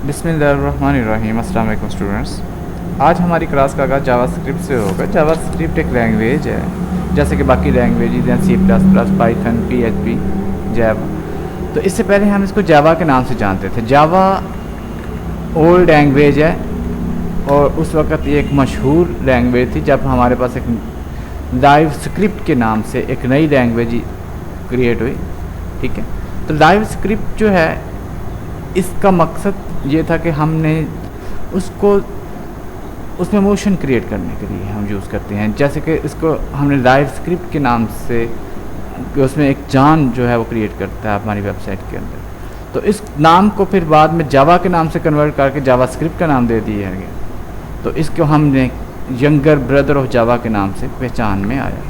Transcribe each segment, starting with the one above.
बिस्मिल्लाहिर्रहमानिर्रहीम। अस्सलाम वालेकुम स्टूडेंट्स। आज हमारी क्लास का आगाज़ जावास्क्रिप्ट से होगा। जावास्क्रिप्ट एक लैंग्वेज है जैसे कि बाकी लैंग्वेजेस हैं C plus plus, Python, PHP, Java. तो इससे पहले हम इसको जावा के नाम से जानते थे। जावा ओल्ड लैंग्वेज है और उस वक़्त ये एक मशहूर लैंग्वेज थी जब हमारे पास एक लाइव स्क्रिप्ट के नाम से एक नई लैंग्वेज क्रिएट हुई। ठीक है, तो लाइव स्क्रिप्ट जो है इसका मकसद ये था कि हमने उसको उसमें मोशन क्रिएट करने के लिए हम यूज़ करते हैं। जैसे कि इसको हमने लाइव स्क्रिप्ट के नाम से कि उसमें एक जान जो है वो क्रिएट करता है हमारी वेबसाइट के अंदर। तो इस नाम को फिर बाद में जावा के नाम से कन्वर्ट करके जावा स्क्रिप्ट का नाम दे दिया गया। तो इसको हमने यंगर ब्रदर ऑफ जावा के नाम से पहचान में आया।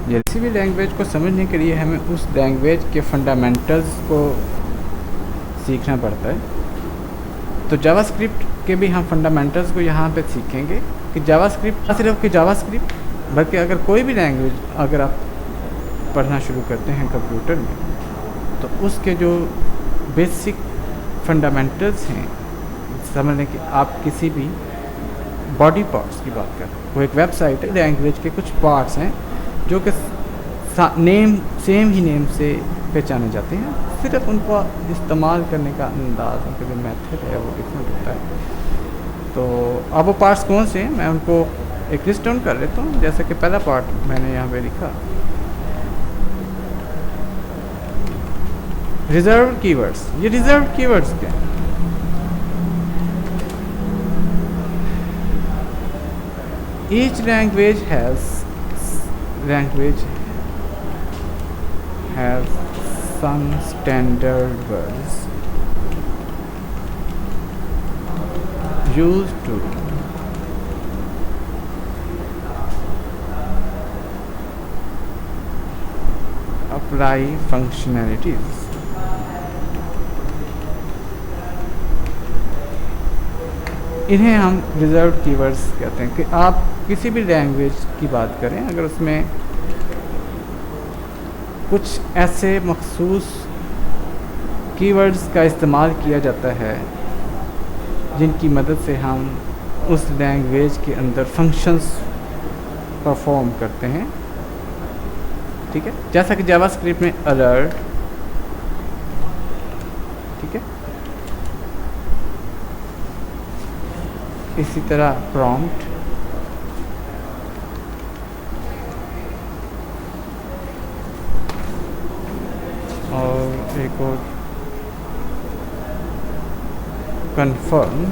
ये किसी भी लैंग्वेज को समझने के लिए हमें उस लैंग्वेज के फंडामेंटल्स को सीखना पड़ता है। तो जावास्क्रिप्ट के भी हम फंडामेंटल्स को यहाँ पे सीखेंगे कि जावास्क्रिप्ट सिर्फ कि जावास्क्रिप्ट बल्कि अगर कोई भी लैंग्वेज अगर आप पढ़ना शुरू करते हैं कंप्यूटर में तो उसके जो बेसिक फंडामेंटल्स हैं, समझ लें कि आप किसी भी बॉडी पार्ट्स की बात करें, वो एक वेबसाइट है, लैंग्वेज के कुछ पार्ट्स हैं जो कि नेम सेम ही नेम से पहचाने जाते हैं, सिर्फ उनको इस्तेमाल करने का अंदाज़, उनका जो मेथड है वो डिफरेंट होता है। तो अब वो पार्ट्स कौन से हैं मैं उनको एक लिस्ट डाउन कर लेता हूँ। जैसे कि पहला पार्ट मैंने यहाँ पे लिखा रिजर्व कीवर्ड्स। ये रिजर्व कीवर्ड्स क्या हैं? Each language has some standard words used to apply functionalities। इन्हें हम रिजर्व कीवर्ड्स कहते हैं कि आप किसी भी लैंग्वेज की बात करें, अगर उसमें कुछ ऐसे मखसूस कीवर्ड्स का इस्तेमाल किया जाता है जिनकी मदद से हम उस लैंग्वेज के अंदर फंक्शंस परफॉर्म करते हैं। ठीक है, जैसा कि जावास्क्रिप्ट में अलर्ट, ठीक है, इसी तरह प्रॉम्प्ट, और एक और कन्फर्म।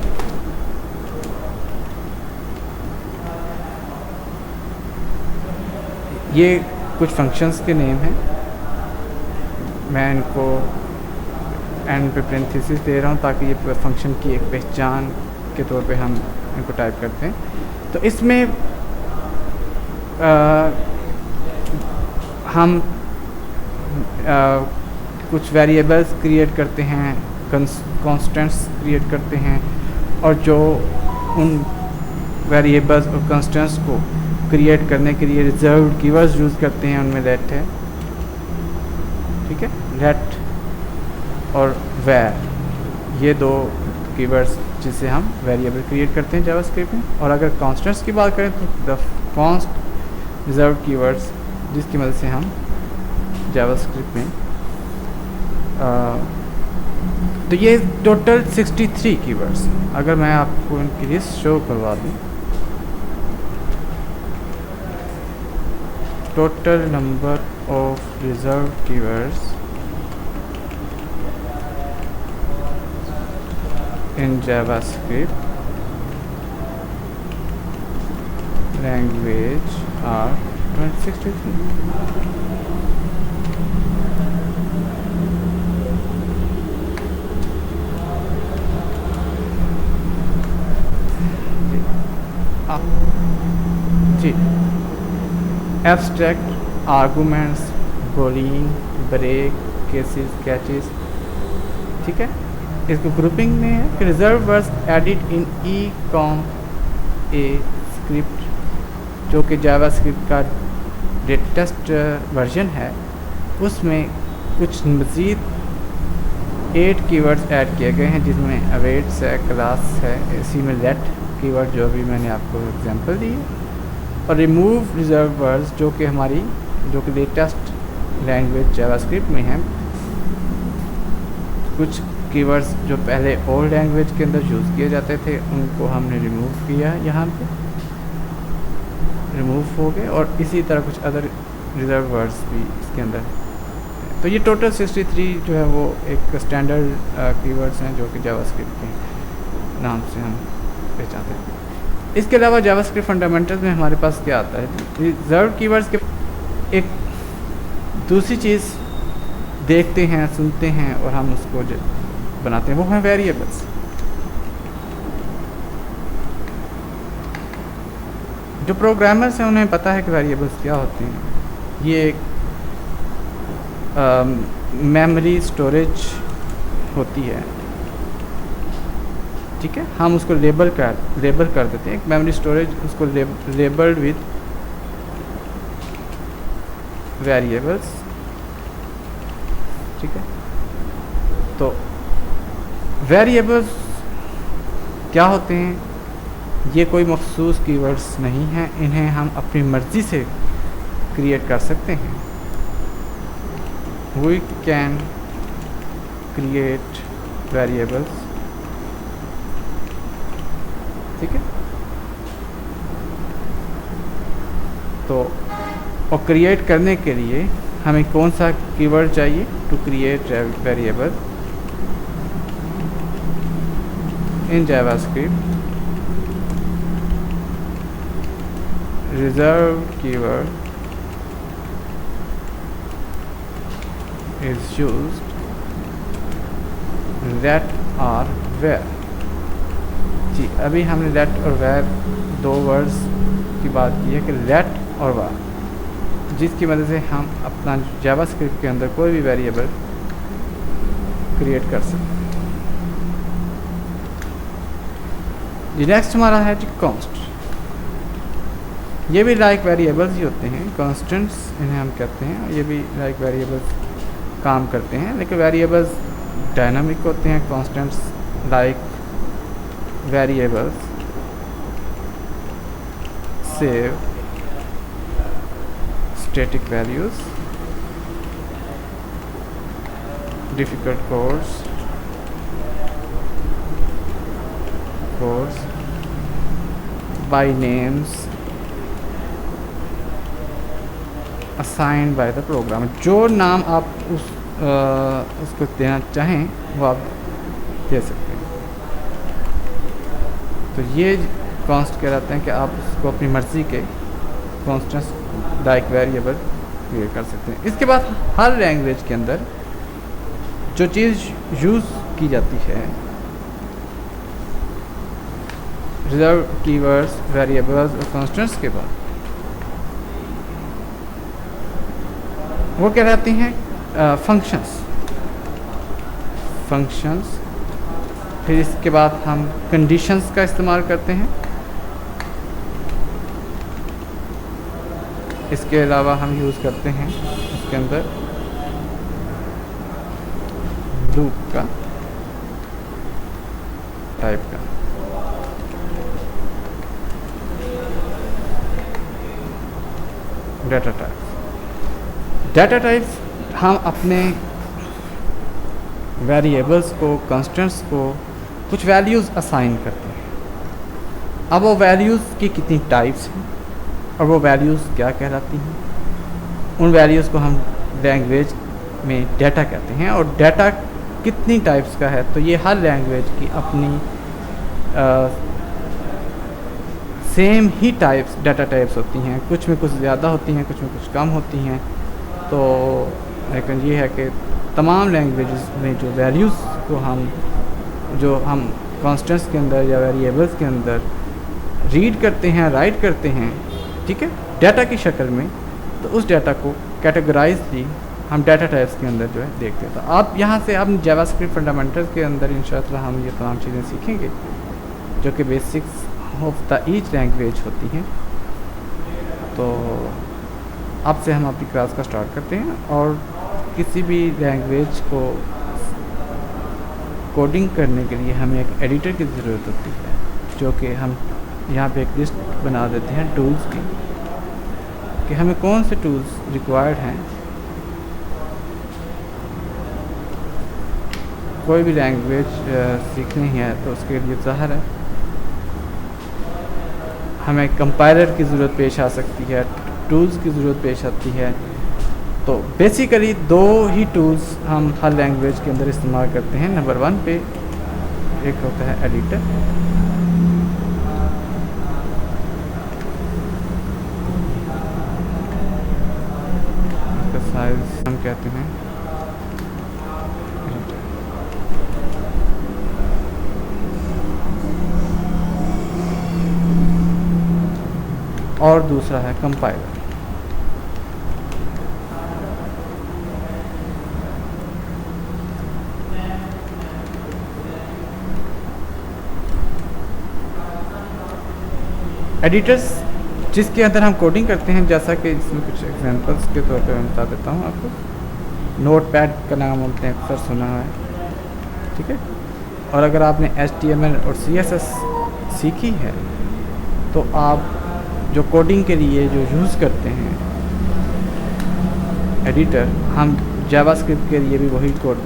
ये कुछ फंक्शंस के नेम हैं, मैं इनको एंड पे पेरेंथेसिस दे रहा हूँ ताकि ये फंक्शन की एक पहचान के तौर पे हम इनको टाइप करते हैं। तो इसमें हम कुछ वेरिएबल्स क्रिएट करते हैं, कॉन्स्टेंट्स क्रिएट करते हैं, और जो उन वेरिएबल्स और कॉन्स्टेंट्स को क्रिएट करने के लिए रिजर्व कीवर्ड्स यूज़ करते हैं। उनमें लेट है, ठीक है, लेट और वेर, ये दो कीवर्ड्स जिससे हम वेरिएबल क्रिएट करते हैं जावास्क्रिप्ट में। और अगर कॉन्स्टेंट्स की बात करें तो द कॉन्स्ट रिजर्व कीवर्ड्स जिसकी मदद से हम जावास्क्रिप्ट में तो ये टोटल 63 कीवर्ड्स। अगर मैं आपको इनकी लिस्ट शो करवा दूँ, total number of reserve keywords in JavaScript language are 63। जी, abstract, arguments, boolean, break, cases, catches, ठीक है। इसको ग्रुपिंग में है कि reserve words edit in ECMAScript, जो कि जावास्क्रिप्ट का लेटेस्ट वर्जन है, उसमें कुछ मज़ीद 8 कीवर्ड्स ऐड किए गए हैं, जिसमें अवेट्स है, क्लास है, इसी में लेट कीवर्ड जो अभी मैंने आपको एग्जांपल दी है, और रिमूव रिजर्व वर्ड्स जो कि लेटेस्ट लैंग्वेज जावास्क्रिप्ट में है। कुछ कीवर्ड्स जो पहले ओल्ड लैंग्वेज के अंदर यूज़ किए जाते थे उनको हमने रिमूव किया, यहाँ पे रिमूव हो गए, और इसी तरह कुछ अदर रिजर्व वर्ड्स भी इसके अंदर हैं। तो ये टोटल 63 जो है वो एक स्टैंडर्ड कीवर्ड्स हैं जो कि जावास्क्रिप्ट के नाम से हम पहचानते हैं। इसके अलावा जावास्क्रिप्ट फंडामेंटल्स में हमारे पास क्या आता है, रिजर्व कीवर्ड्स के एक दूसरी चीज़ देखते हैं, सुनते हैं और हम उसको बनाते हैं, वो हैं वेरिएबल्स। जो प्रोग्रामर्स हैं उन्हें पता है कि वेरिएबल्स क्या होते हैं। ये एक मेमोरी स्टोरेज होती है, ठीक है, हम उसको लेबल कर देते हैं। एक मेमोरी स्टोरेज उसको लेबल्ड विद वेरिएबल्स, ठीक है। तो वेरिएबल्स क्या होते हैं, ये कोई मखसूस कीवर्ड्स नहीं हैं, इन्हें हम अपनी मर्ज़ी से क्रिएट कर सकते हैं। वी कैन क्रिएट वेरिएबल्स, ठीक है। तो और क्रिएट करने के लिए हमें कौन सा कीवर्ड चाहिए, to create variable in JavaScript reserve keyword is used let और वेयर। जी, अभी हमने लेट और वेयर दो वर्ड्स की बात की है कि लेट और वेयर, जिसकी मदद से हम अपना जावास्क्रिप्ट के अंदर कोई भी वेरिएबल क्रिएट कर सकते हैं। जी, नेक्स्ट हमारा है जी कॉन्स्ट। ये भी लाइक वेरिएबल्स ही होते हैं, कॉन्स्टेंट्स इन्हें हम कहते हैं। ये भी लाइक वेरिएबल्स काम करते हैं, लेकिन वेरिएबल्स डायनामिक होते हैं। Constants like variables save static values, difficult codes by names assigned by the programmer। जो नाम आप उसको देना चाहें वो आप दे सकते हैं। तो ये कॉन्स्ट कहलाते हैं कि आप उसको अपनी मर्ज़ी के कॉन्स्टेंट्स लाइक वेरिएबल क्रिएट कर सकते हैं। इसके बाद हर लैंग्वेज के अंदर जो चीज़ यूज़ की जाती है रिजर्व कीवर्ड्स, वेरिएबल्स और कॉन्स्टेंट्स के बाद, वो कहलाती हैं फंक्शंस। फिर इसके बाद हम कंडीशंस का इस्तेमाल करते हैं। इसके अलावा हम यूज़ करते हैं इसके अंदर लूप का टाइप का। डाटा टाइप्स हम अपने वेरिएबल्स को, कॉन्स्टेंट्स को कुछ वैल्यूज़ असाइन करते हैं। अब वो वैल्यूज़ की कितनी टाइप्स हैं और वो वैल्यूज़ क्या कहलाती हैं, उन वैल्यूज़ को हम लैंग्वेज में डाटा कहते हैं। और डाटा कितनी टाइप्स का है, तो ये हर लैंग्वेज की अपनी सेम ही टाइप्स, डाटा टाइप्स होती हैं। कुछ में कुछ ज़्यादा होती हैं, कुछ में कुछ कम होती हैं। तो लेकिन ये है कि तमाम लैंग्वेजेस में जो वैल्यूज़ को जो हम कॉन्स्टेंट्स के अंदर या वेरिएबल्स के अंदर रीड करते हैं, राइट करते हैं, ठीक है, डाटा की शक्ल में, तो उस डाटा को कैटेगराइजली हम डाटा टाइप्स के अंदर जो है देखते हैं। तो आप यहाँ से आप जावास्क्रिप्ट फंडामेंटल्स के अंदर इंशाअल्लाह हम ये तमाम चीज़ें सीखेंगे जो कि basics of the each language होती हैं। तो अब से हम अपनी क्लास का स्टार्ट करते हैं और किसी भी लैंग्वेज को कोडिंग करने के लिए हमें एक एडिटर की ज़रूरत होती है, जो कि हम यहाँ पे एक लिस्ट बना देते हैं टूल्स की, कि हमें कौन से टूल्स रिक्वायर्ड हैं। कोई भी लैंग्वेज सीखनी है तो उसके लिए ज़ाहिर है हमें कंपाइलर की ज़रूरत पेश आ सकती है, टूल्स की ज़रूरत पेश आती है। तो बेसिकली दो ही टूल्स हम हर लैंग्वेज के अंदर इस्तेमाल करते हैं। नंबर 1 पे एक होता है एडिटर, इसका साइज हम कहते हैं एडिटर। और दूसरा है कंपाइलर। एडिटर्स जिसके अंदर हम कोडिंग करते हैं, जैसा कि इसमें कुछ एग्जांपल्स के तौर पर मैं बता देता हूँ आपको। नोटपैड का नाम आपने अक्सर सुना है, ठीक है। और अगर आपने HTML और CSS सीखी है तो आप जो कोडिंग के लिए जो यूज़ करते हैं एडिटर, हम जावास्क्रिप्ट के लिए भी वही कोड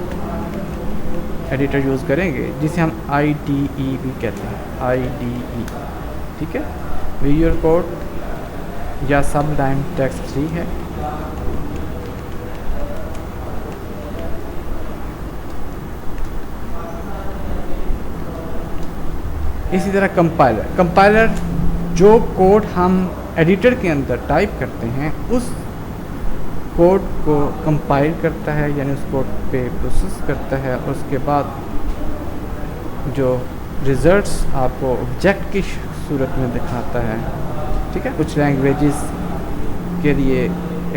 एडिटर यूज़ करेंगे, जिसे हम IDE भी कहते हैं, IDE, ठीक है। विजुअल कोड या सबलाइन टेक्स्ट 3 है। इसी तरह कंपाइलर जो कोड हम एडिटर के अंदर टाइप करते हैं उस कोड को कंपाइल करता है, यानी उस कोड पे प्रोसेस करता है। उसके बाद जो रिज़ल्ट्स आपको ऑब्जेक्ट की सूरत में दिखाता है, ठीक है। कुछ लैंग्वेजेस के लिए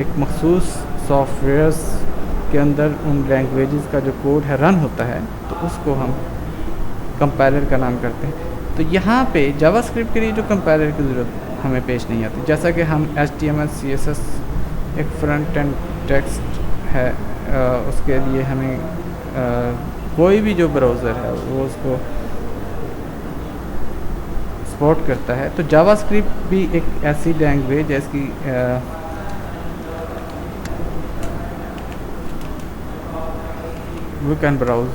एक मखसूस सॉफ्टवेयर्स के अंदर उन लैंग्वेजेस का जो कोड है रन होता है, तो उसको हम कंपाइलर का नाम करते हैं। तो यहाँ पे जावास्क्रिप्ट के लिए जो कंपाइलर की ज़रूरत हमें पेश नहीं आती। जैसा कि हम HTML CSS एक फ्रंट एंड टेक्स्ट है, उसके लिए हमें कोई भी जो ब्राउज़र है वो उसको सपोर्ट करता है। तो जावास्क्रिप्ट भी एक ऐसी लैंग्वेज है, इसकी we can browse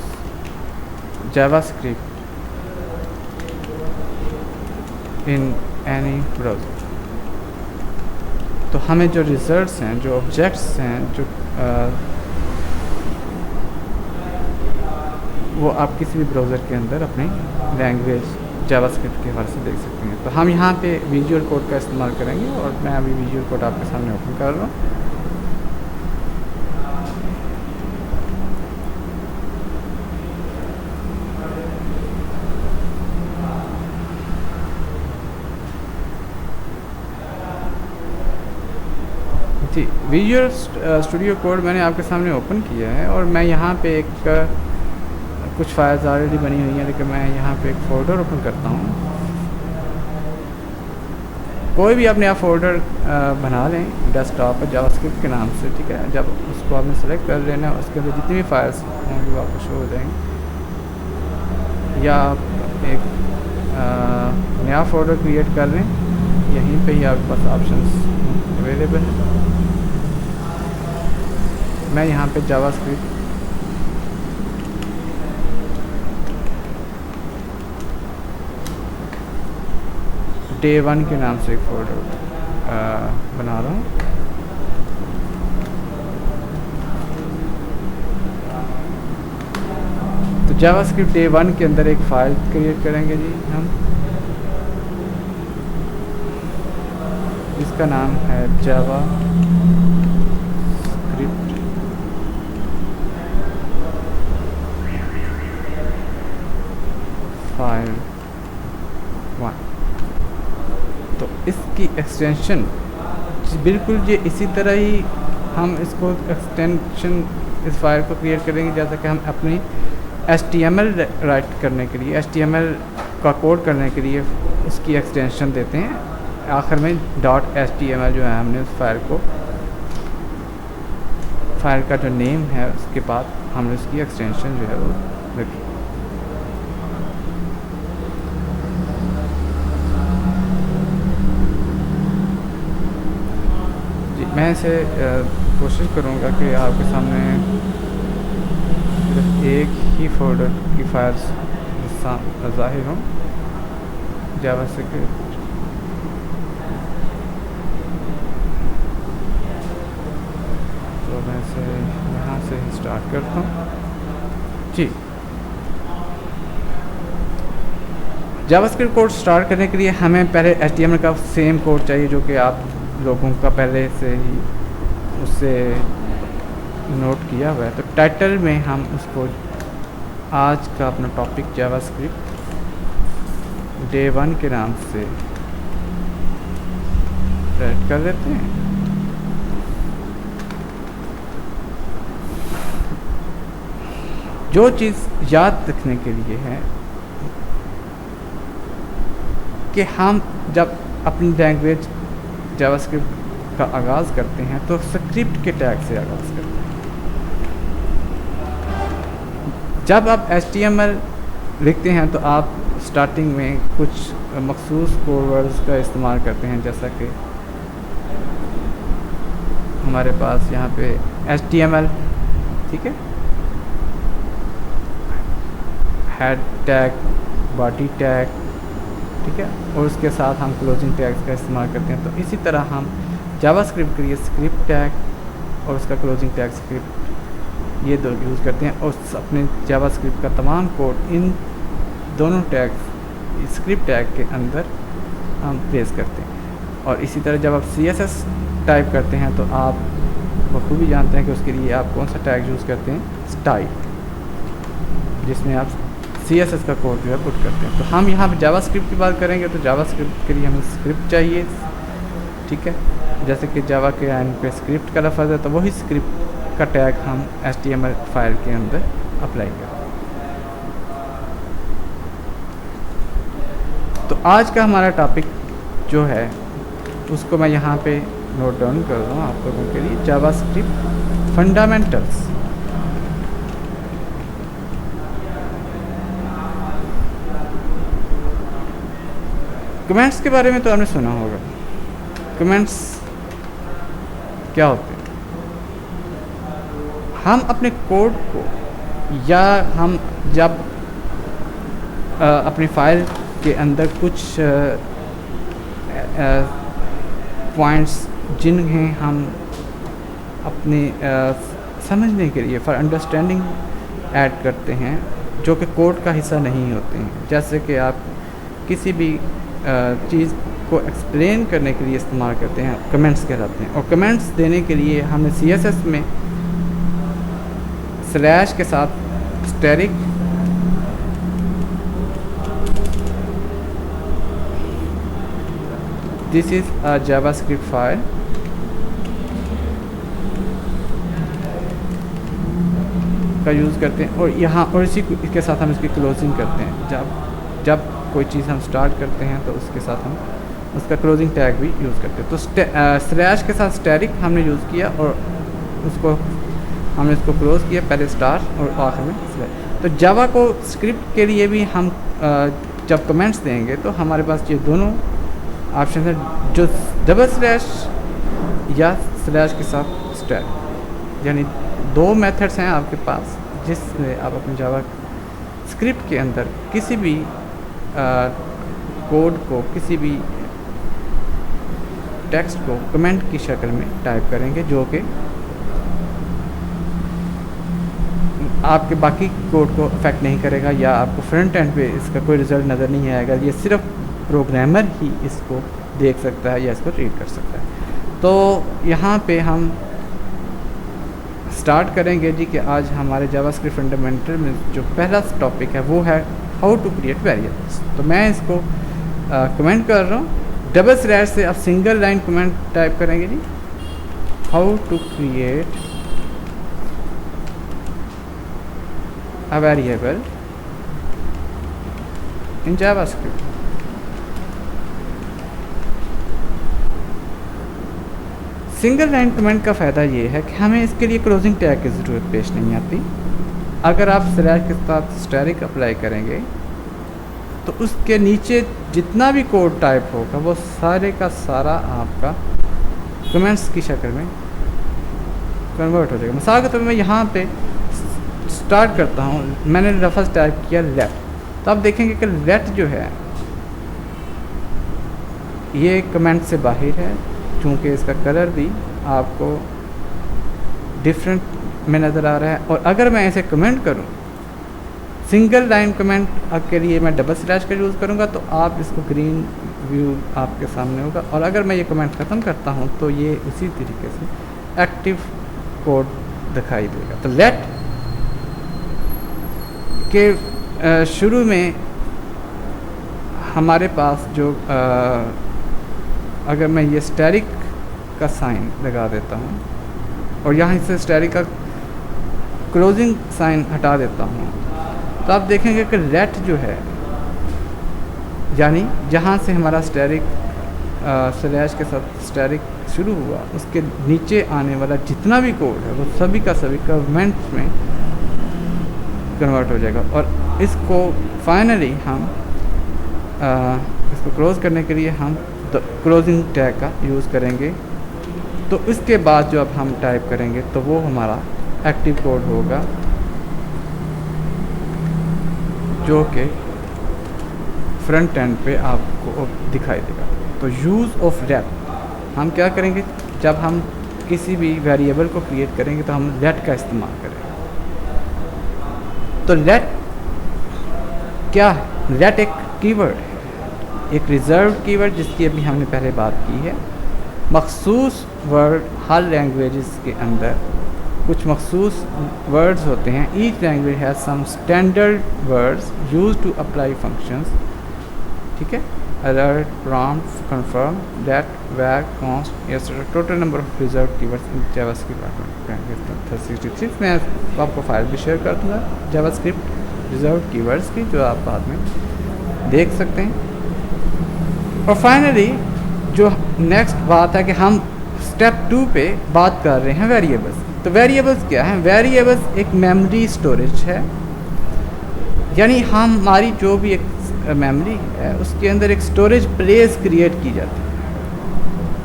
JavaScript in any browser. तो हमें जो रिजल्ट्स हैं, जो ऑब्जेक्ट्स हैं, जो वो आप किसी भी ब्राउज़र के अंदर अपनी लैंग्वेज जावास्क्रिप्ट के हवाले से देख सकते हैं। तो हम यहाँ पे विजुअल कोड का इस्तेमाल करेंगे और मैं अभी विजुअल कोड आपके सामने ओपन कर रहा हूँ। जी, विजुअल स्टूडियो कोड मैंने आपके सामने ओपन किया है और मैं यहाँ पे एक कुछ फाइल्स ऑलरेडी बनी हुई हैं, लेकिन मैं यहाँ पे एक फ़ोल्डर ओपन करता हूँ। कोई भी अपने आप फोल्डर बना लें डेस्कटॉप पर जावास्क्रिप्ट के नाम से, ठीक है। जब उसको आपने सेलेक्ट कर लेना है, उसके अंदर जितनी भी फाइल्स होंगी वो आपको शो हो जाएंगी। या आप एक नया फोल्डर क्रिएट कर लें, यहीं पे ही आपके पास ऑप्शंस अवेलेबल है। मैं यहाँ पे जावास्क्रिप्ट Day 1 के नाम से एक फोल्डर बना रहा हूँ। तो जावास्क्रिप्ट Day 1 के अंदर एक फ़ाइल क्रिएट करेंगे जी हम, इसका नाम है जावास्क्रिप्ट फाइल 1। तो इसकी एक्सटेंशन बिल्कुल ये इसी तरह ही हम इसको एक्सटेंशन इस फाइल को क्रिएट करेंगे, जैसा कि हम अपनी HTML राइट करने के लिए, HTML का कोड करने के लिए उसकी एक्सटेंशन देते हैं। आखिर में .html जो है, हमने उस फाइल का जो नेम है उसके बाद हमने उसकी एक्सटेंशन जो है वो रखी। मैं इसे कोशिश करूँगा कि आपके सामने सिर्फ एक ही फोल्डर की फाइल्स ज़ाहिर हों जावास्क्रिप्ट। तो मैं इसे यहाँ से ही स्टार्ट करता हूँ जी। जावास्क्रिप्ट कोड स्टार्ट करने के लिए हमें पहले HTML का सेम कोड चाहिए जो कि आप लोगों का पहले से ही उससे नोट किया हुआ है। तो टाइटल में हम उसको आज का अपना टॉपिक जावास्क्रिप्ट डे 1 के नाम से सेट कर देते हैं। जो चीज़ याद रखने के लिए है कि हम जब अपनी लैंग्वेज जावास्क्रिप्ट का आगाज़ करते हैं तो स्क्रिप्ट के टैग से आगाज़ करते हैं। जब आप HTML लिखते हैं तो आप स्टार्टिंग में कुछ मखसूस कोड वर्ड्स का इस्तेमाल करते हैं, जैसा कि हमारे पास यहाँ पे HTML, ठीक है, हेड टैग, बॉडी टैग, ठीक है, और उसके साथ हम क्लोजिंग टैग्स का इस्तेमाल करते हैं। तो इसी तरह हम जावास्क्रिप्ट के लिए स्क्रिप्ट टैग और उसका क्लोजिंग टैग स्क्रिप्ट ये दो यूज़ करते हैं और अपने जावास्क्रिप्ट का तमाम कोड इन दोनों टैग स्क्रिप्ट टैग के अंदर हम प्लेस करते हैं। और इसी तरह जब आप CSS टाइप करते हैं तो आप बखूबी जानते हैं कि उसके लिए आप कौन सा टैग यूज़ करते हैं, स्टाइल, जिसमें आप CSS का कोड जो है पुट करते हैं। तो हम यहाँ पर जावास्क्रिप्ट की बात करेंगे तो जावास्क्रिप्ट के लिए हमें स्क्रिप्ट चाहिए, ठीक है, जैसे कि जावा के एंड पे स्क्रिप्ट का लफ्ज़ है तो वही स्क्रिप्ट का टैग हम HTML फाइल के अंदर अप्लाई करें। तो आज का हमारा टॉपिक जो है उसको मैं यहाँ पे नोट डाउन कर रहा हूँ आप लोगों के लिए, जावास्क्रिप्ट फंडामेंटल्स। कमेंट्स के बारे में तो आपने सुना होगा। कमेंट्स क्या होते हैं? हम अपने कोड को या हम जब अपनी फाइल के अंदर कुछ पॉइंट्स जिन्हें हम अपने समझने के लिए फॉर अंडरस्टैंडिंग ऐड करते हैं जो कि कोड का हिस्सा नहीं होते हैं, जैसे कि आप किसी भी चीज़ को एक्सप्लेन करने के लिए इस्तेमाल करते हैं, कमेंट्स कहलाते हैं। और कमेंट्स देने के लिए हमने CSS में स्लैश के साथ asterisk this is a JavaScript file का यूज़ करते हैं और यहाँ और इसी के साथ हम इसकी क्लोजिंग करते हैं। जब कोई चीज़ हम स्टार्ट करते हैं तो उसके साथ हम उसका क्लोजिंग टैग भी यूज़ करते हैं। तो स्लैश के साथ स्टेरिक हमने यूज़ किया और उसको हमने इसको क्लोज किया, पहले स्टार और आखिर में स्लैश। तो जावा को स्क्रिप्ट के लिए भी हम जब कमेंट्स देंगे तो हमारे पास ये दोनों ऑप्शन है, जो डबल स्लैश या स्लैश के साथ स्टेरिक, यानी दो मेथड्स हैं आपके पास जिसमें आप अपने जावा स्क्रिप्ट के अंदर किसी भी कोड को, किसी भी टेक्स्ट को कमेंट की शक्ल में टाइप करेंगे जो कि आपके बाकी कोड को अफेक्ट नहीं करेगा या आपको फ्रंट एंड पे इसका कोई रिज़ल्ट नज़र नहीं आएगा। ये सिर्फ प्रोग्रामर ही इसको देख सकता है या इसको रीड कर सकता है। तो यहाँ पे हम स्टार्ट करेंगे जी कि आज हमारे जावास्क्रिप्ट फंडामेंटल में जो पहला टॉपिक है वो है हाउ टू क्रिएट वेरिएबल्स। तो मैं इसको कमेंट कर रहा हूँ, डबल स्लैश से आप सिंगल लाइन कमेंट टाइप करेंगे जी, how to create a variable in JavaScript. Single line comment का फ़ायदा ये है कि हमें इसके लिए क्लोजिंग टैग की ज़रूरत पेश नहीं आती। अगर आप स्लैश के साथ स्टेरिक अप्लाई करेंगे तो उसके नीचे जितना भी कोड टाइप होगा वो सारे का सारा आपका कमेंट्स की शक्ल में कन्वर्ट हो जाएगा। मिसाल के तौर पर मैं यहाँ पे स्टार्ट करता हूँ, मैंने लफ्ज़ टाइप किया लेट, तो आप देखेंगे कि लेट जो है ये कमेंट से बाहर है, क्योंकि इसका कलर भी आपको डिफरेंट में नज़र आ रहा है। और अगर मैं ऐसे कमेंट करूँ, सिंगल लाइन कमेंट के लिए मैं डबल स्लैश का यूज़ करूँगा तो आप इसको ग्रीन व्यू आपके सामने होगा। और अगर मैं ये कमेंट ख़त्म करता हूँ तो ये उसी तरीके से एक्टिव कोड दिखाई देगा। तो लेट के शुरू में हमारे पास जो अगर मैं ये स्टैटिक का साइन लगा देता हूँ और यहाँ से स्टैटिक का क्लोजिंग साइन हटा देता हूँ, तो आप देखेंगे कि लेट जो है, यानी जहाँ से हमारा स्टैटिक स्लैश के साथ स्टैटिक शुरू हुआ, उसके नीचे आने वाला जितना भी कोड है वो सभी का सभी कमेंट्स में कन्वर्ट हो जाएगा। और इसको फाइनली हम इसको क्लोज़ करने के लिए हम क्लोजिंग टैग का यूज़ करेंगे। तो इसके बाद जो अब हम टाइप करेंगे तो वो हमारा एक्टिव कोड होगा, जो कि फ्रंट एंड पे आपको दिखाई देगा। तो यूज़ ऑफ लेट हम क्या करेंगे, जब हम किसी भी वेरिएबल को क्रिएट करेंगे तो हम लेट का इस्तेमाल करेंगे। तो लेट क्या है? लेट एक कीवर्ड है, एक रिजर्व कीवर्ड जिसकी अभी हमने पहले बात की है। मखसूस वर्ड हर लैंग्वेजेस के अंदर कुछ मखसूस वर्ड्स होते हैं। Each language has some standard words use to apply functions, ठीक है। Alert, prompt, confirm, that, var, const, etcetera. Total number of reserve keywords in JavaScript 366। मैं आपको फाइल भी शेयर कर दूँगा जावास्क्रिप्ट रिजर्व कीवर्ड्स की, जो आप बाद में देख सकते हैं। और फाइनली जो नेक्स्ट बात है कि हम स्टेप 2 पे बात कर रहे हैं वेरिएबल्स। तो वेरिएबल्स क्या हैं? वेरिएबल्स एक मेमोरी स्टोरेज है, यानी हमारी जो भी एक मेमोरी है उसके अंदर एक स्टोरेज प्लेस क्रिएट की जाती है।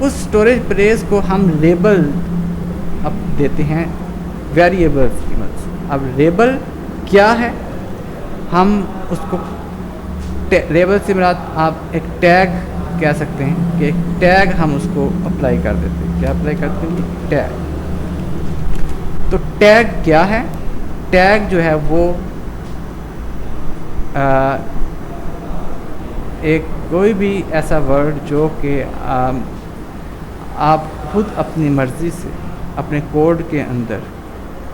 उस स्टोरेज प्लेस को हम लेबल अब देते हैं वेरिएबल्स की मदद से। अब लेबल क्या है? हम उसको लेबल से मुराद आप एक टैग कह सकते हैं कि एक टैग हम उसको अप्लाई कर देते हैं। क्या अप्लाई करते हैं? टैग। तो टैग क्या है? टैग जो है वो एक कोई भी ऐसा वर्ड जो कि आप खुद अपनी मर्ज़ी से अपने कोड के अंदर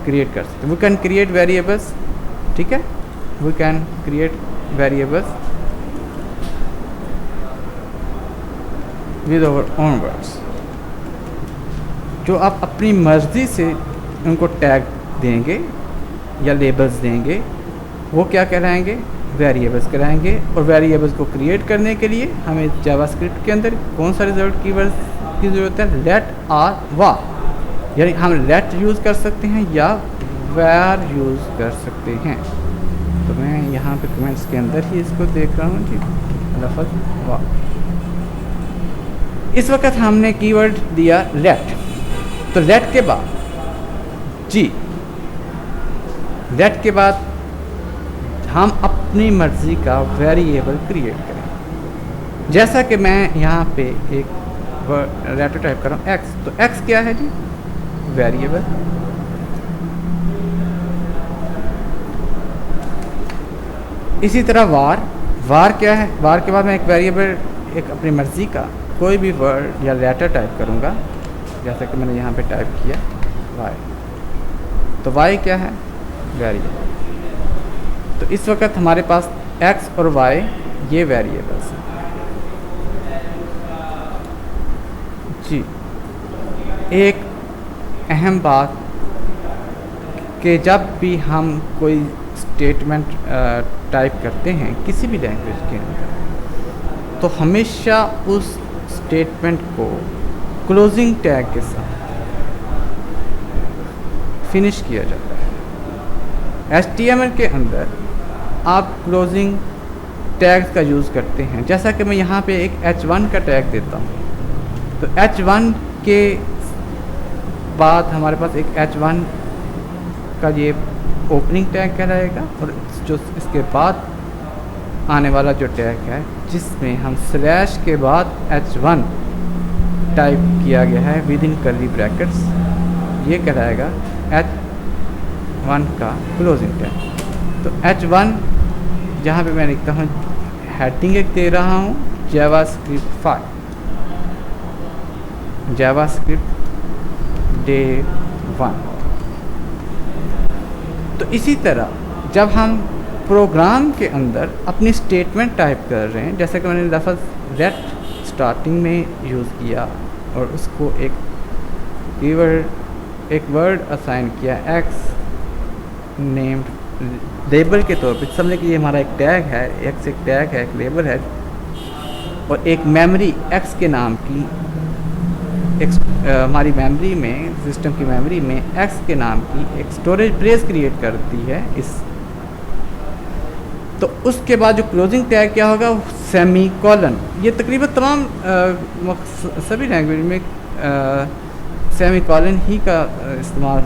क्रिएट कर सकते हैं। वी कैन क्रिएट वेरिएबल्स, ठीक है, we can create variables with our own words. जो आप अपनी मर्ज़ी से उनको टैग देंगे या लेबल्स देंगे, वो क्या कहलाएंगे? वेरिएबल्स कहलाएंगे। और वेरिएबल्स को क्रिएट करने के लिए हमें जावास्क्रिप्ट के अंदर कौन सा रिजल्ट कीवर्ड्स की ज़रूरत है? लेट, आर, वा। यानी हम लेट यूज़ कर सकते हैं या वेर यूज़ कर सकते हैं। तो मैं यहाँ पे कमेंट्स के अंदर ही इसको देख रहा हूँ जी, लफ्ज़ वा। इस वक्त हमने कीवर्ड दिया लेट। तो लेट के बाद जी, लेट के बाद हम अपनी मर्ज़ी का वेरिएबल क्रिएट करें। जैसा कि मैं यहाँ पे एक लेटर टाइप कर रहा हूँ एक्स। तो एक्स क्या है जी? वेरिएबल। इसी तरह वार। वार क्या है? वार के बाद मैं एक वेरिएबल, एक अपनी मर्ज़ी का कोई भी वर्ड या लेटर टाइप करूँगा, जैसा कि मैंने यहाँ पे टाइप किया वाई। तो वाई क्या है? वेरिएबल। तो इस वक्त हमारे पास एक्स और वाई ये वेरिएबल्स हैं जी। एक अहम बात कि जब भी हम कोई स्टेटमेंट टाइप करते हैं किसी भी लैंग्वेज के अंदर, तो हमेशा उस स्टेटमेंट को क्लोजिंग टैग के साथ फिनिश किया जाता है। HTML के अंदर आप क्लोजिंग टैग्स का यूज़ करते हैं। जैसा कि मैं यहाँ पे एक H1 का टैग देता हूँ। तो H1 उसके बाद हमारे पास एक H1 का ये ओपनिंग टैग कहलाएगा, और जो इसके बाद आने वाला जो टैग है जिसमें हम स्लैश के बाद H1 टाइप किया गया है विद इन कर्ली ब्रैकेट्स, ये कहलाएगा H1 का क्लोजिंग टैग। तो H1 जहाँ पे मैं लिखता हूँ हेडिंग एक दे रहा हूँ जावास्क्रिप्ट 5, जावास्क्रिप्ट डे 1। तो इसी तरह जब हम प्रोग्राम के अंदर अपनी स्टेटमेंट टाइप कर रहे हैं, जैसे कि मैंने लफ्ज़ लेट स्टार्टिंग में यूज़ किया और उसको एक कीवर्ड एक वर्ड असाइन किया एक्स नेम्ड लेबल के तौर पे, समझे कि ये हमारा एक टैग है, एक्स एक टैग है, एक लेबल है, और एक मेमोरी एक्स के नाम की हमारी मेमोरी में, सिस्टम की मेमोरी में एक्स के नाम की एक स्टोरेज प्लेस क्रिएट करती है इस। तो उसके बाद जो क्लोजिंग टैग क्या होगा, सेमी कॉलन। ये तकरीबन तमाम सभी लैंग्वेज में सेमी कॉलन ही का इस्तेमाल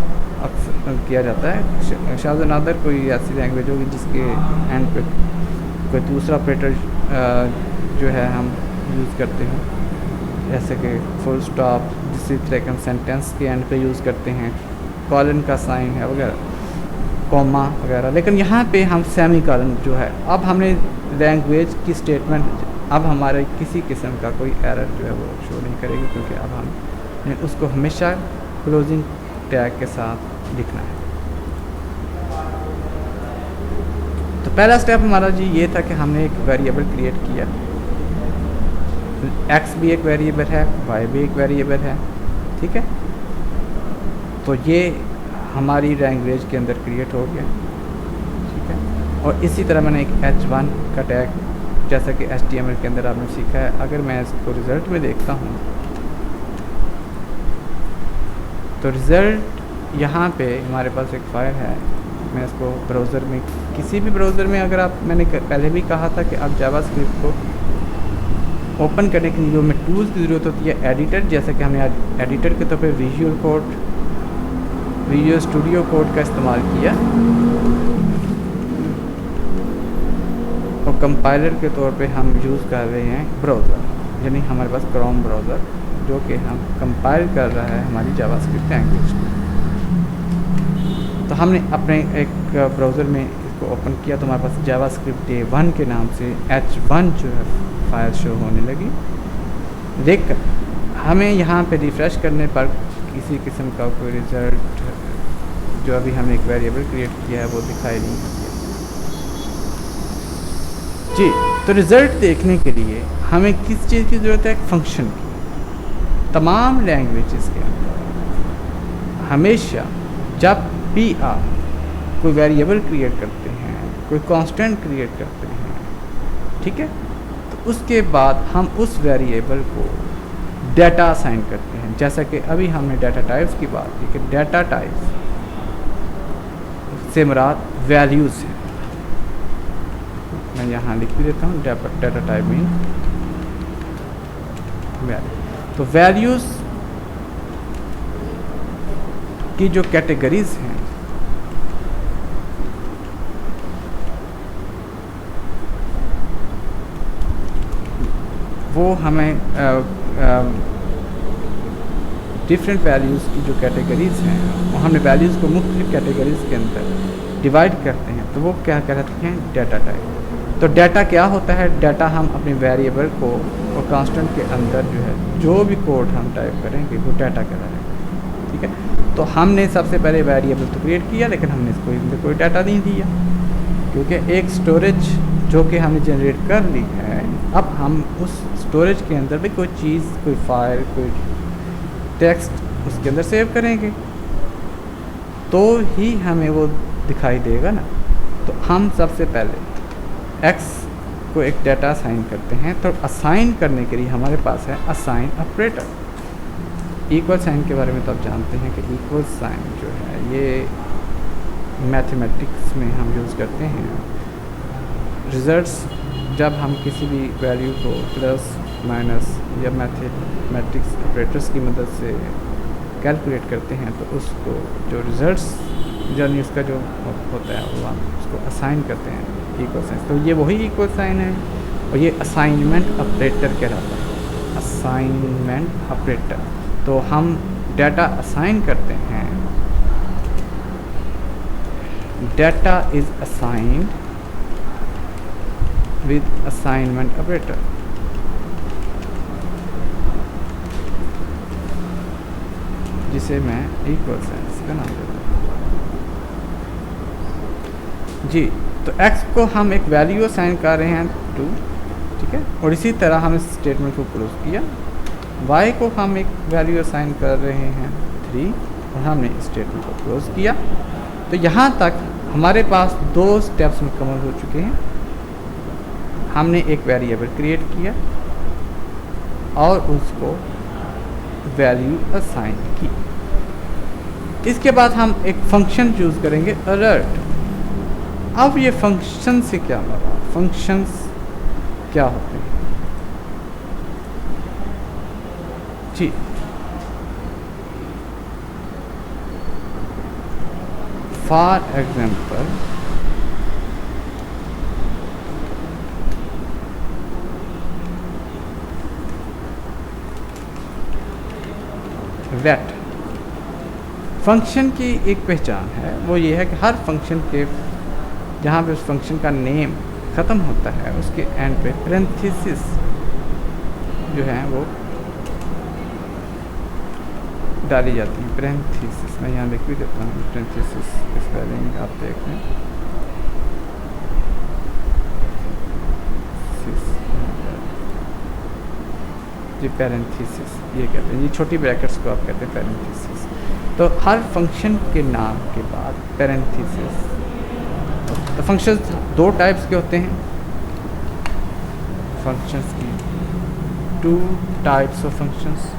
अक्सर किया जाता है। शायद नादर कोई ऐसी लैंग्वेज होगी जिसके एंड पे कोई दूसरा ऑपरेटर जो है हम यूज़ करते हैं, जैसे कि फुल स्टॉप, जिसी तरह के हम सेंटेंस के एंड पे यूज़ करते हैं, कॉलन का साइन है वगैरह, कॉमा वगैरह। लेकिन यहाँ पे हम सेमी कॉलन जो है, अब हमने लैंग्वेज की स्टेटमेंट अब हमारे किसी किस्म का कोई एरर जो है वो शो नहीं करेगी, क्योंकि अब हमने उसको हमेशा क्लोजिंग टैग के साथ लिखना है। तो पहला स्टेप हमारा जी ये था कि हमने एक वेरिएबल क्रिएट किया, एक्स भी एक वेरिएबल है, वाई भी एक वेरिएबल है, ठीक है। तो ये हमारी लैंग्वेज के अंदर क्रिएट हो गया, ठीक है। और इसी तरह मैंने एक H1 का टैग, जैसा कि HTML के अंदर आपने सीखा है। अगर मैं इसको रिज़ल्ट में देखता हूँ तो रिज़ल्ट यहाँ पे हमारे पास एक फ़ाइल है। मैं इसको ब्राउज़र में, किसी भी ब्राउज़र में, अगर आप, मैंने पहले भी कहा था कि आप जावास्क्रिप्ट को ओपन करने के लिए जो हमें टूल्स की ज़रूरत होती है, एडिटर, जैसे कि हमने आज एडिटर के तौर पे visual code, visual studio code का इस्तेमाल किया, और कंपाइलर के तौर पे हम यूज़ कर रहे हैं ब्राउज़र, यानी हमारे पास क्रोम ब्राउज़र, जो कि हम कंपाइल कर रहा है हमारी जावास्क्रिप्ट लैंग्वेज। तो हमने अपने एक ब्राउज़र में इसको ओपन किया, तो हमारे पास जावास्क्रिप्ट डे 1 के नाम से H1 जो है फाइल शो होने लगी। लेकिन हमें यहाँ पे रिफ़्रेश करने पर किसी किस्म का कोई रिज़ल्ट, जो अभी हमने एक वेरिएबल क्रिएट किया है, वो दिखाई नहीं दिया जी। तो रिज़ल्ट देखने के लिए हमें किस चीज़ की ज़रूरत है, एक फ़ंक्शन की। तमाम लैंग्वेजेस के अंदर हमेशा जब भी आप कोई वेरिएबल क्रिएट करते हैं, कोई कांस्टेंट क्रिएट करते हैं, ठीक है, तो उसके बाद हम उस वेरिएबल को डाटा असाइन करते हैं। जैसा कि अभी हमने डाटा टाइप्स की बात की कि डाटा टाइप्स से मुराद वैल्यूज़ हैं। मैं यहाँ लिख भी देता हूँ, डाटा टाइप मीन वैल्यू। तो वैल्यूज़ की जो कैटेगरीज हैं, वो हमें डिफरेंट वैल्यूज़ की जो कैटेगरीज हैं, वो हमने वैल्यूज़ को मुख्तलिफ कैटेगरीज के अंदर डिवाइड करते हैं। तो वो क्या कहते हैं, डाटा टाइप। तो डाटा क्या होता है, डाटा हम अपने वेरिएबल को और कांस्टेंट के अंदर जो है जो भी कोड हम टाइप करेंगे वो डाटा कहलाएगा, ठीक है। तो हमने सबसे पहले वेरिएबल तो क्रिएट किया, लेकिन हमने इसको इसमें कोई डाटा नहीं दिया, क्योंकि एक स्टोरेज जो कि हमने जनरेट कर ली है, अब हम उस स्टोरेज के अंदर भी कोई चीज़, कोई फाइल, कोई टेक्स्ट उसके अंदर सेव करेंगे तो ही हमें वो दिखाई देगा ना। तो हम सबसे पहले x को एक डाटा असाइन करते हैं। तो असाइन करने के लिए हमारे पास है असाइन ऑपरेटर। इक्वल साइन के बारे में तो आप जानते हैं कि इक्वल साइन जो है ये मैथमेटिक्स में हम यूज़ करते हैं रिजल्ट्स जब हम किसी भी वैल्यू को प्लस माइनस या मैथमेटिक्स ऑपरेटर्स की मदद से कैलकुलेट करते हैं तो उसको जो रिजल्ट्स यानी उसका जो होता है वो हम उसको असाइन करते हैं इक्वल साइन। तो ये वही इक्वल साइन है और ये असाइनमेंट ऑपरेटर कहलाता है, असाइनमेंट ऑपरेटर। तो हम डाटा असाइन करते हैं, data is assigned with assignment operator. जिसे मैं इक्वल साइन का नाम देता हूँ जी। तो x को हम एक वैल्यू असाइन कर रहे हैं 2, ठीक है, और इसी तरह हम इस स्टेटमेंट को क्लोज किया। y को हम एक वैल्यू असाइन कर रहे हैं 3 और हमने इस स्टेटमेंट को क्लोज किया। तो यहाँ तक हमारे पास 2 स्टेप्स मुकम्मल हो चुके हैं। हमने एक वेरिएबल क्रिएट किया और उसको वैल्यू असाइन की। इसके बाद हम एक फंक्शन यूज़ करेंगे अलर्ट। अब ये फंक्शन से क्या मतलब, फंक्शंस क्या होते हैं जी। फॉर एग्जाम्पल लेट, फंक्शन की एक पहचान है, वो ये है कि हर फंक्शन के जहाँ पे उस फंक्शन का नेम ख़त्म होता है उसके एंड पे पैरेंथेसिस जो है वो डाली जाती है। पैरेंथेसिस मैं यहाँ लिख भी देता हूँ, पैरेंथेसिस स्पेलिंग आप देख लें। जी पैरेंथेसिस ये कहते हैं, ये छोटी ब्रैकेट्स को आप कहते हैं पैरेंथेसिस। तो हर फंक्शन के नाम के बाद पैरेंथेसिस। तो फंक्शंस 2 टाइप्स के होते हैं, फंक्शंस की 2 types of functions.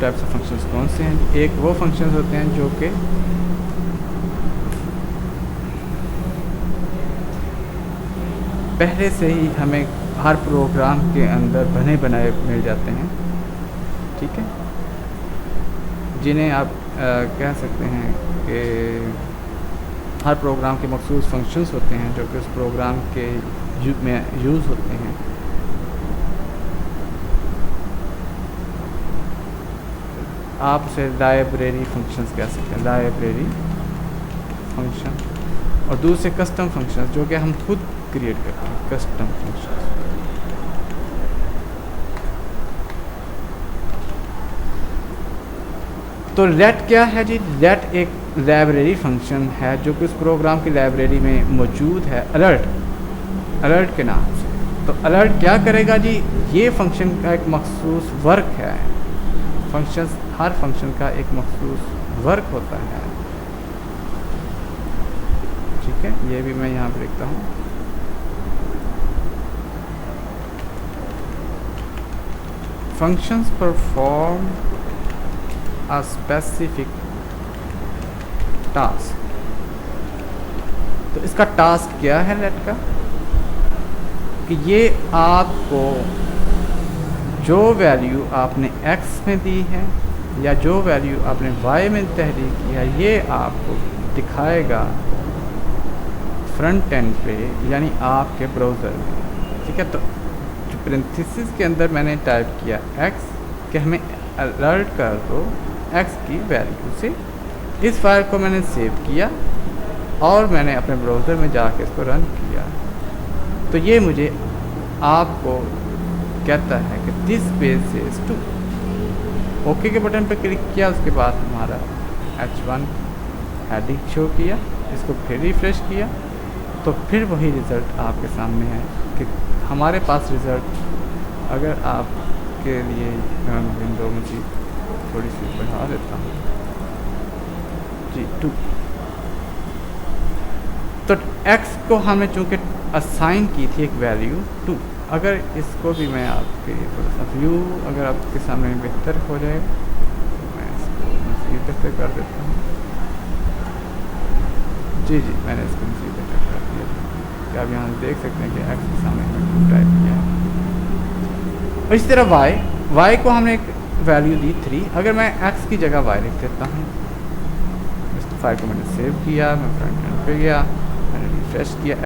Types of functions कौन से हैं? एक वो फंक्शंस होते हैं जो कि पहले से ही हमें हर प्रोग्राम के अंदर बने बनाए मिल जाते हैं, ठीक है, जिन्हें आप कह सकते हैं कि हर प्रोग्राम के मखसूस फंक्शंस होते हैं जो कि उस प्रोग्राम के में यूज़ होते हैं। आप उसे लाइब्रेरी फंक्शंस कह सकते हैं, लाइब्रेरी फंक्शन, और दूसरे कस्टम फंक्शंस जो कि हम खुद क्रिएट करते हैं, कस्टम फंक्शंस। तो लेट क्या है जी? लेट एक लाइब्रेरी फंक्शन है जो कि उस प्रोग्राम की लाइब्रेरी में मौजूद है अलर्ट, अलर्ट के नाम से। तो अलर्ट क्या करेगा जी? ये फंक्शन का एक मखसूस वर्क है। फंक्शंस, हर फंक्शन का एक मखसूस वर्क होता है, ठीक है। ये भी मैं यहाँ पर लिखता हूँ। Functions perform a specific task. तो इसका टास्क क्या है लेट का? कि ये आपको जो वैल्यू आपने x में दी है या जो वैल्यू आपने y में तहरीक किया, ये आपको दिखाएगा फ्रंट एंड पे, यानी आपके ब्राउज़र में, ठीक है। तो जो पैरेंथेसिस के अंदर मैंने टाइप किया x कि हमें अलर्ट कर दो x की वैल्यू से। इस फाइल को मैंने सेव किया और मैंने अपने ब्राउज़र में जाके इसको रन किया। तो ये मुझे आपको कहता है कि this page is to. Okay के बटन पर क्लिक किया, उसके बाद हमारा H1 हेडिंग शो किया, इसको फिर रिफ्रेश किया तो फिर वही रिज़ल्ट आपके सामने है कि हमारे पास रिज़ल्ट। अगर आपके लिए विंडो मुझे थोड़ी सी बढ़ा देता हूँ जी 2। तो x को हमने चूँकि असाइन की थी एक वैल्यू 2। अगर इसको भी मैं आपके थोड़ा सा व्यू अगर आपके सामने बेहतर हो जाए, मैं इसको कैसे कर देता हूँ। जी जी, मैंने इसको सीधे कट कर दिया। क्या आप यहाँ देख सकते हैं कि एक्स के सामने मैंने टाइप किया है। और इसी तरह वाई को हमने एक वैल्यू दी 3। अगर मैं एक्स की जगह वाई लिख देता हूँ, इस फाइल को मैंने सेव किया, मैं फ्रंट एंड पे गया, मैंने रिफ्रेश किया,